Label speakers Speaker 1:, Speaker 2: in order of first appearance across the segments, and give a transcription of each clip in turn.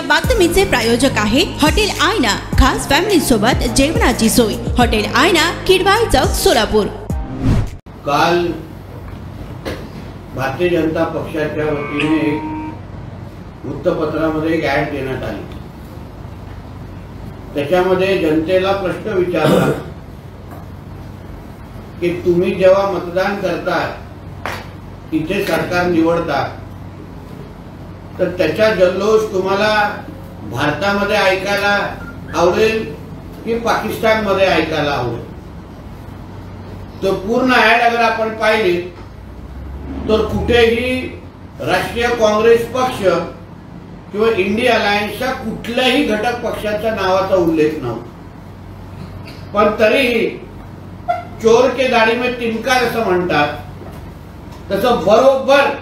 Speaker 1: बातमीचे प्रायोजक आहे हॉटेल आयना, खास फॅमिली सोबत जेवणाची सोय। हॉटेल आयना, किडवाई चौक, सोलापूर।
Speaker 2: काल भारतीय जनता पक्षाच्या वतीने एक वृत्तपत्रामध्ये एक ॲड देण्यात आली। त्याच्यामध्ये जनतेला प्रश्न विचारला की तुम्ही जेव्हा मतदान करता, इथे सरकार निवडता, तर त्याचा जल्लोष तुम्हाला भारतामध्ये ऐकायला आवडेल की पाकिस्तानमध्ये ऐकायला आवडेल? तो पूर्ण ॲड अगर आपण पाहिली तर कुठेही राष्ट्रीय काँग्रेस पक्ष किंवा इंडिया अलायन्सच्या कुठल्याही घटक पक्षाच्या नावाचा उल्लेख नव्हता। पण तरीही चोर के दाढी में तिनका असं म्हणतात, तसं बरोबर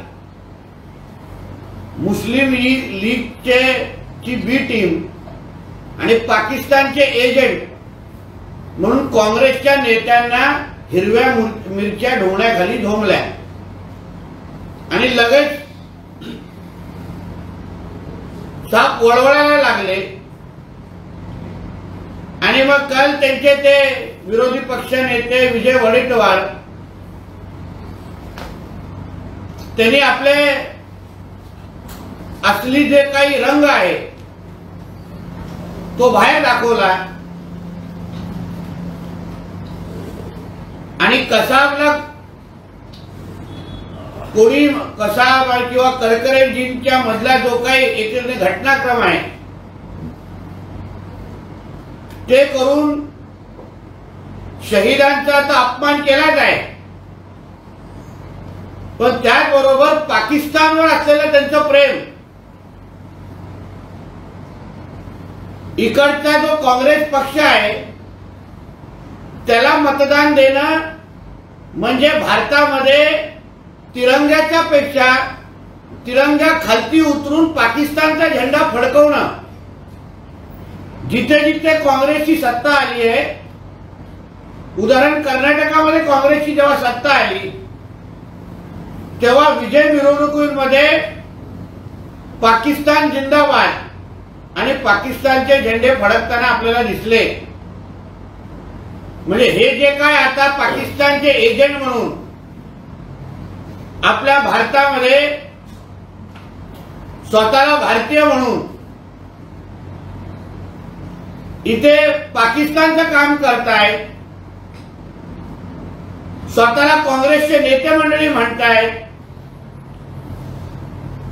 Speaker 2: मुस्लिम लीगचे ची बी टीम आणि पाकिस्तानचे एजंट म्हणून काँग्रेसच्या नेत्यांना हिरव्या मिरच्या ढोण्याखाली धोमल्या आणि लगेच साप वळवळायला लागले। आणि मग काल त्यांचे ते विरोधी पक्ष नेते विजय वडेट्टीवार त्यांनी आपले असली जे काही रंग आहे तो बाहेर दाखवला आणि कसाबला कोणी कसाब किंवा करकरेजींच्या मधला जो काही एक घटनाक्रम आहे ते करून शहीदांचा तर अपमान केलाच आहे, पण त्याचबरोबर पाकिस्तानवर असलेलं त्यांचं प्रेम, इकडचा जो काँग्रेस पक्ष आहे त्याला मतदान देणं म्हणजे भारतामध्ये तिरंग्याच्या पेक्षा तिरंगा खालती उतरून पाकिस्तानचा झेंडा फडकवणं। जिथे जिथे काँग्रेसची सत्ता आली आहे, उदाहरण कर्नाटकामध्ये काँग्रेसची जेव्हा सत्ता आली तेव्हा विजय मिरवणुकीमध्ये पाकिस्तान जिंदाबाद आणि पाकिस्तानचे झेंडे फडकताना आपल्याला दिसले। म्हणजे हे जे काय आता पाकिस्तानचे एजंट म्हणून आपल्या भारतामध्ये स्वतःला भारतीय म्हणून इथे पाकिस्तानचं काम करतायत, स्वतःला काँग्रेसचे नेते मंडळी म्हणतायत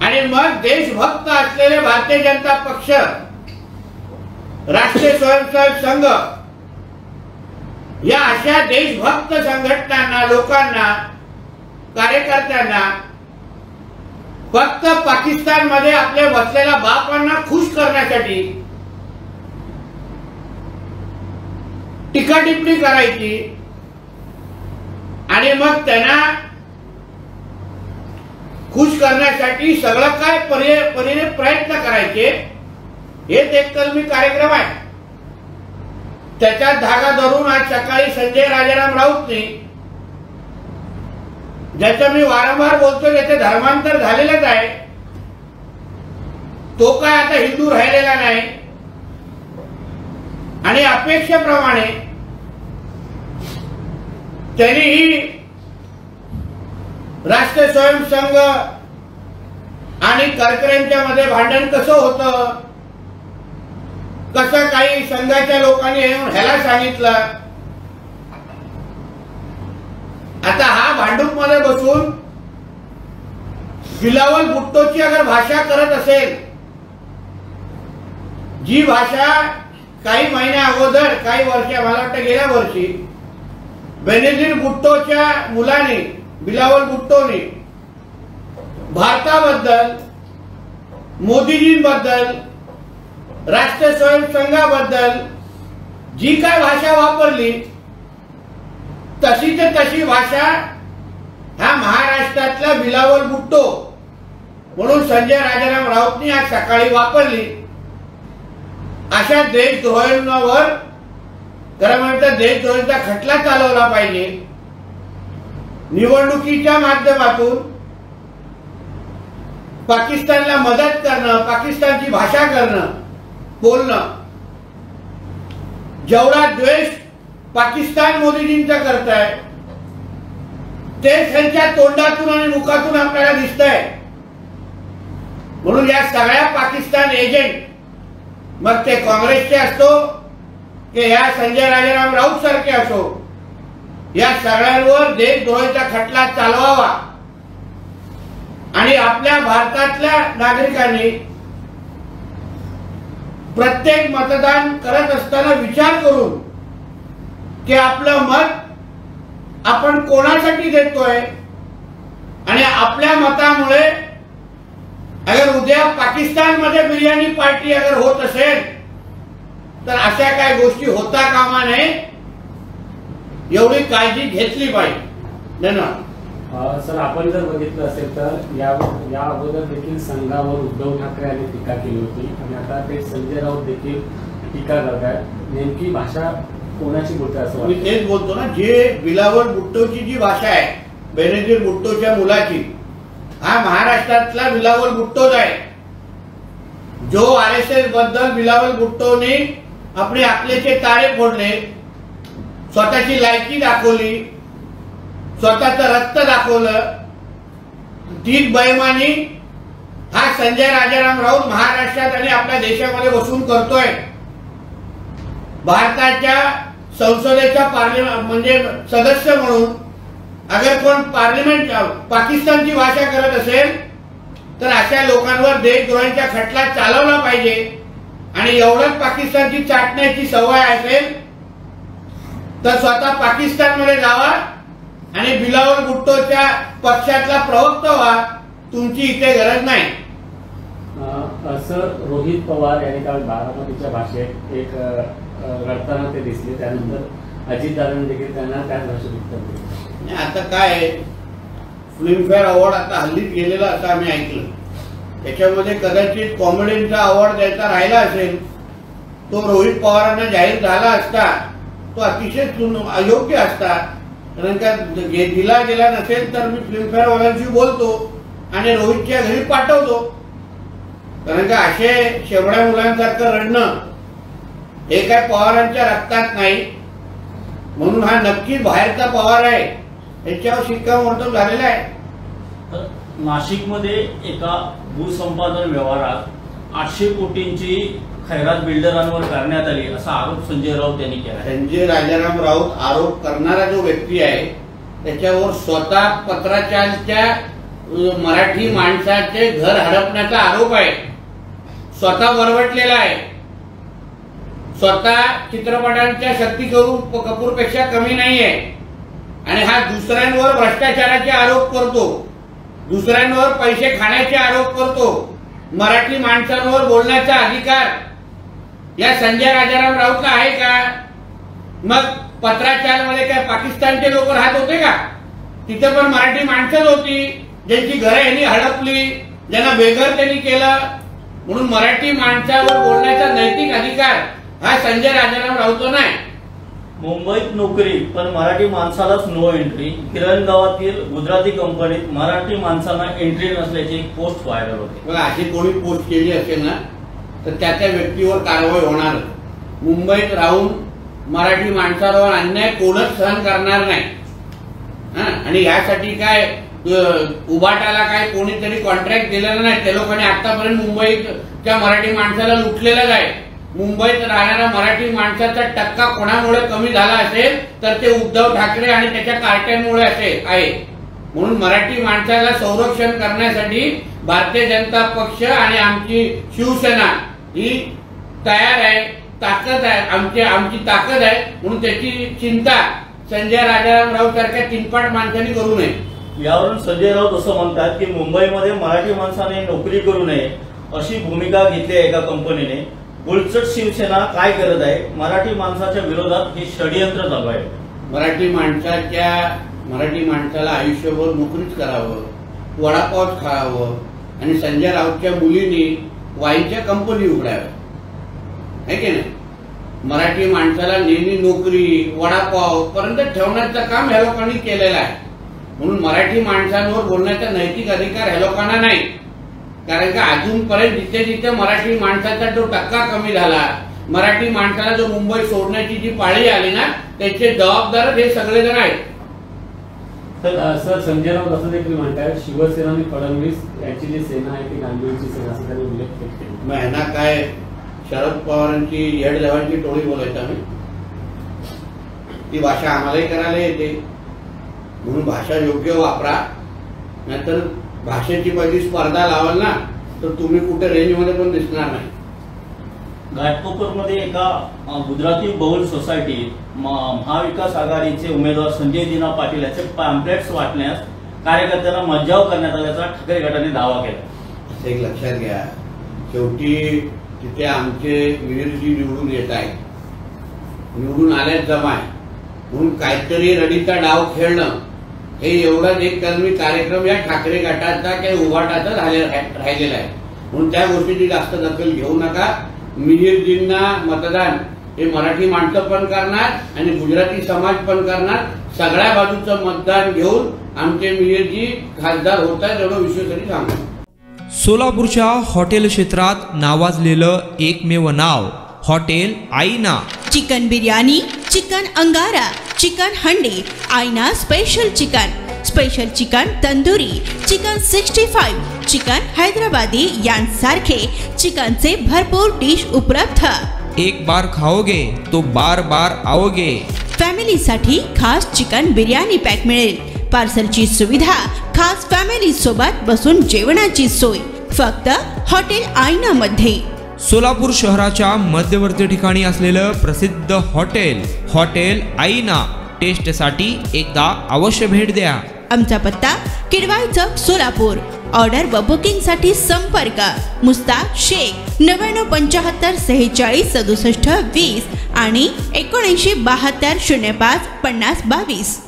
Speaker 2: आणि मग देशभक्त असलेले भारतीय जनता पक्ष, राष्ट्रीय स्वयंसेवक संघ या अशा देशभक्त संघटनांना, लोकांना, कार्यकर्त्यांना फक्त पाकिस्तानमध्ये आपल्या बसलेल्या बापांना खुश करण्यासाठी टीका टिप्पणी करायची आणि मग त्यांना खुश करण्यासाठी सगळं काय परीने प्रयत्न करायचे, हेच एक कलमी कार्यक्रम आहे। त्याच्यात धागा धरून आज सकाळी संजय राजाराम राऊतनी, ज्याचं मी वारंवार बोलतो त्याचे धर्मांतर झालेलंच आहे, तो काय आता हिंदू राहिलेला नाही आणि अपेक्षेप्रमाणे त्यांनीही राष्ट्रीय स्वयंसंघ आणि करकरेंच्या मध्ये भांडण कसं होतं, कसं काही संघाच्या लोकांनी येऊन ह्याला सांगितलं। आता हा भांडूप मध्ये बसून बिलावल भुट्टोची अगर भाषा करत असेल, जी भाषा काही महिन्या अगोदर, काही वर्ष, मला वाटतं गेल्या वर्षी बेनजीर भुट्टोच्या मुलाने, बिलावल भुट्टोने भारताबद्दल, मोदीजींबद्दल, राष्ट्रीय स्वयंसंघाबद्दल जी काय भाषा वापरली तशी ते तशी भाषा ह्या महाराष्ट्रातला बिलावल भुट्टो म्हणून संजय राजाराम राऊतनी आज सकाळी वापरली। अशा देशद्रोहांवर खरं म्हणतं देशद्रोहाचा खटला चालवला पाहिजे। निवडणुकीच्या माध्यमातून पाकिस्तानला मदत करणं, पाकिस्तानची भाषा करणं, बोलणं, जेवढा द्वेष पाकिस्तान मोदीजींचा करताय ते त्यांच्या तोंडातून आणि मुखातून आपल्याला दिसतंय. म्हणून या सगळ्या पाकिस्तान एजंट, मग ते काँग्रेसचे असतो की या संजय राजाराम राऊत सारखे असो, या सगळ्यांवर देशद्रोहाचा खटला चालवावा आणि आपल्या भारतातल्या नागरिकांनी प्रत्येक मतदान करत असताना विचार करून की आपलं मत आपण कोणासाठी देतोय आणि आपल्या मतामुळे अगर उद्या पाकिस्तानमध्ये बिर्याणी पार्टी अगर होत असेल तर अशा काय गोष्टी होता कामा नये, एवढी काळजी घेतली पाहिजे. धन्यवाद.
Speaker 3: सर, आपण जर बघितलं असेल तर या अगोदर देखील संघावर उद्धव ठाकरे यांनी टीका केली होती आणि आता ते संजय राऊत देखील टीका करत आहेत. नेमकी भाषा कोणाची बोलते असं
Speaker 2: मी तेच बोलतो ना, जे बिलावल भुट्टोची जी भाषा आहे, बेनजीर भुट्टोच्या मुलाची, हा महाराष्ट्रातला बिलावल भुट्टोच आहे. जो आरएसएस बद्दल बिलावल भुट्टोने आपले अकलेचे ताळे फोडले, स्वतःची लायकी दाखवली, स्वतःचं रक्त दाखवलं, तीच बेईमानी हा संजय राजाराम राऊत महाराष्ट्रात आणि आपल्या देशामध्ये बसून करतोय. भारताच्या संसदेच्या पार्लिमेंट म्हणजे सदस्य म्हणून अगर कोण पार्लिमेंट पाकिस्तानची भाषा करत असेल तर अशा लोकांवर देशद्रोहाचा खटला चालवला पाहिजे. आणि एवढंच पाकिस्तानची चाटण्याची सवय असेल तर स्वतः पाकिस्तानमध्ये जावा आणि बिलावल भुट्टोच्या पक्षातला प्रवक्ता व्हा. तुमची इथे गरज नाही.
Speaker 3: असं रोहित पवार यांनी काल बारामतीच्या भाषेत एक रडताना ते दिसले. त्यानंतर अजितदादांनी देखील त्यांना त्याच भाषेत उत्तर दिले.
Speaker 2: आता काय, फिल्मफेअर अवॉर्ड आता हल्लीच गेलेला असं आम्ही ऐकलं. त्याच्यामध्ये कदाचित कॉमेडीचा अवॉर्ड द्यायचा राहिला असेल, तो रोहित पवारांना जाहीर झाला असता तो अतिशय अयोग्य असता. कारण का दिला गेला नसेल तर मी फिल्मफेअर वाल्यांशी बोलतो आणि रोहितच्या घरी पाठवतो. कारण का असे शेवड्या मुलांसारखं रडणं हे काय पवारांच्या रक्तात नाही. म्हणून हा नक्कीच बाहेरचा पवार आहे, याच्यावर शिक्कामोर्तब झालेला आहे.
Speaker 4: नाशिकमध्ये एका भूसंपादन व्यवहारात 800 कोटींची खैरात बिल्डरांवर करण्यात आली असा आरोप संजय राऊत यांनी केला.
Speaker 2: संजय राजाराम राऊत आरोप करणारा जो व्यक्ती आहे त्याच्यावर स्वतः पत्राचारच्या मराठी माणसाचे घर हडपण्याचा आरोप आहे. स्वतः वरवटलेला आहे. स्वतः चित्रपटांच्या शक्ती कपूरपेक्षा कमी नाहीये. आणि हा दुसऱ्यांवर भ्रष्टाचाराचे आरोप करतो, दुसऱ्यांवर पैसे खाण्याचे आरोप करतो. मराठी माणसांवर बोलण्याचा अधिकार या संजय राजाराम राऊतला आहे का? मग पत्राचारमध्ये काय पाकिस्तानचे लोक राहत होते का? तिथे पण मराठी माणसंच होती ज्यांची घरं यांनी हडपली, ज्यांना बेघर त्यांनी केलं. म्हणून मराठी माणसावर बोलण्याचा नैतिक अधिकार हा संजय राजाराम राऊत नाही.
Speaker 4: मुंबईत नोकरी पण मराठी माणसालाच नो एंट्री. किरण गावातील गुजराती कंपनीत मराठी माणसांना एंट्री नसल्याची एक पोस्ट व्हायरल होते.
Speaker 2: बघा, अशी कोणी पोस्ट केली असेल ना तर त्या व्यक्तीवर कारवाई होणार. मुंबईत राहून मराठी माणसावर अन्याय कोणच सहन करणार नाही. आणि यासाठी काय उबाटाला काय कोणीतरी कॉन्ट्रॅक्ट दिलेलं नाही. त्या लोकांनी आतापर्यंत मुंबईच्या मराठी माणसाला लुटलेलं आहे. मुंबईत राहणाऱ्या मराठी माणसाचा टक्का कोणामुळे कमी झाला असेल तर ते उद्धव ठाकरे आणि त्याच्या कार्ट्यांमुळे आहे. म्हणून मराठी माणसाला संरक्षण करण्यासाठी भारतीय जनता पक्ष आणि आमची शिवसेना ही तयार आहे, ताकद आहे, आमची ताकद आहे. म्हणून त्याची चिंता संजय राजाराम राऊत सारख्या तीनपाट माणसांनी करू नये.
Speaker 4: यावरून संजय राऊत असं म्हणतात की मुंबईमध्ये मराठी माणसाने नोकरी करू नये अशी भूमिका घेतली आहे एका कंपनीने. गुलचट शिवसेना काय करत आहे? मराठी माणसाच्या विरोधात हे षडयंत्र चालू आहे.
Speaker 2: मराठी माणसाला आयुष्यभर नोकरीच करावं, वडापावच खावं आणि संजय राऊतच्या मुलींनी वाईनच्या कंपनी उघडाव्या, आहे की नाही? मराठी माणसाला नेहमी नोकरी वडापाव पर्यंत ठेवण्याचं काम ह्या लोकांनी केलेलं आहे. म्हणून मराठी माणसांवर बोलण्याचा नैतिक अधिकार ह्या लोकांना नाही. कारण का अजूनपर्यंत जिथे जिथे मराठी माणसाचा जो टक्का कमी झाला, मराठी माणसाला जो मुंबई सोडण्याची जी पाळी आली ना, त्याचे जबाबदार हे सगळेजण आहेत.
Speaker 3: सर संजय राऊत असं देखील म्हणतात शिवसेना आणि फडणवीस यांची जी सेना आहे ती गांधींची सेना असं त्यांनी उल्लेख केला.
Speaker 2: मग ह्यांना काय शरद पवारांची येड देवांची टोळी बोलायचं आम्ही? ती भाषा आम्हालाही करायला येते, म्हणून भाषा योग्य वापरा, नाहीतर भाषेची पहिली स्पर्धा लावाल ना तर तुम्ही कुठे रेंजमध्ये पण दिसणार नाही.
Speaker 4: घाटकोपरमध्ये एका गुजराती बहुल सोसायटीत महाविकास आघाडीचे उमेदवार संजय दिना पाटील याचे पॅम्पलेट्स वाटण्यास कार्यकर्त्यांना मज्जाव करण्यात आल्याचा ठाकरे गटाने दावा केला.
Speaker 2: असं एक लक्षात घ्या, शेवटी तिथे आमचे वीरजी निवडून येत आहेत, निवडून आल्याच जमाय म्हणून काहीतरी रडीचा डाव खेळणं हे एवढाच एक कर्मी कार्यक्रम या ठाकरे गटाचा काही उभाटाचा राहिलेला आहे. म्हणून त्या गोष्टीची जास्त दखल घेऊ नका. मिहिरजींना मतदान हे मराठी माणसं पण करणार आणि गुजराती समाज पण करणार. सगळ्या बाजूचं मतदान घेऊन आमचे मिहिरजी खासदार होत आहेत एवढं विश्वासाने सांगतो.
Speaker 5: सोलापूरच्या हॉटेल क्षेत्रात नावाजलेलं एकमेव नाव हॉटेल आईना.
Speaker 1: चिकन बिर्याणी, चिकन अंगारा, चिकन हंडी, आईना special chicken tandoori, chicken 65, chicken Hyderabadi यांसारखे चिकनचे भरपूर डिश उपलब्ध.
Speaker 5: एक बार खाओगे तो बार बार आओगे.
Speaker 1: फॅमिलीसाठी खास चिकन बिर्याणी पॅक मिळेल. पार्सलची सुविधा, खास फॅमिली सोबत बसून जेवणाची सोय फक्त हॉटेल आईना मध्ये.
Speaker 5: सोलापूर शहराच्या मध्यवर्ती ठिकाणी असलेलं प्रसिद्ध हॉटेल आईना टेस्टसाठी एकदा अवश्य भेट द्या.
Speaker 1: आमचा पत्ता किडवाई चौक सोलापूर. ऑर्डर व बुकिंग साठी संपर्क मुस्ताक शेख 9975 46 67 20 आणि 7972 05 50 22.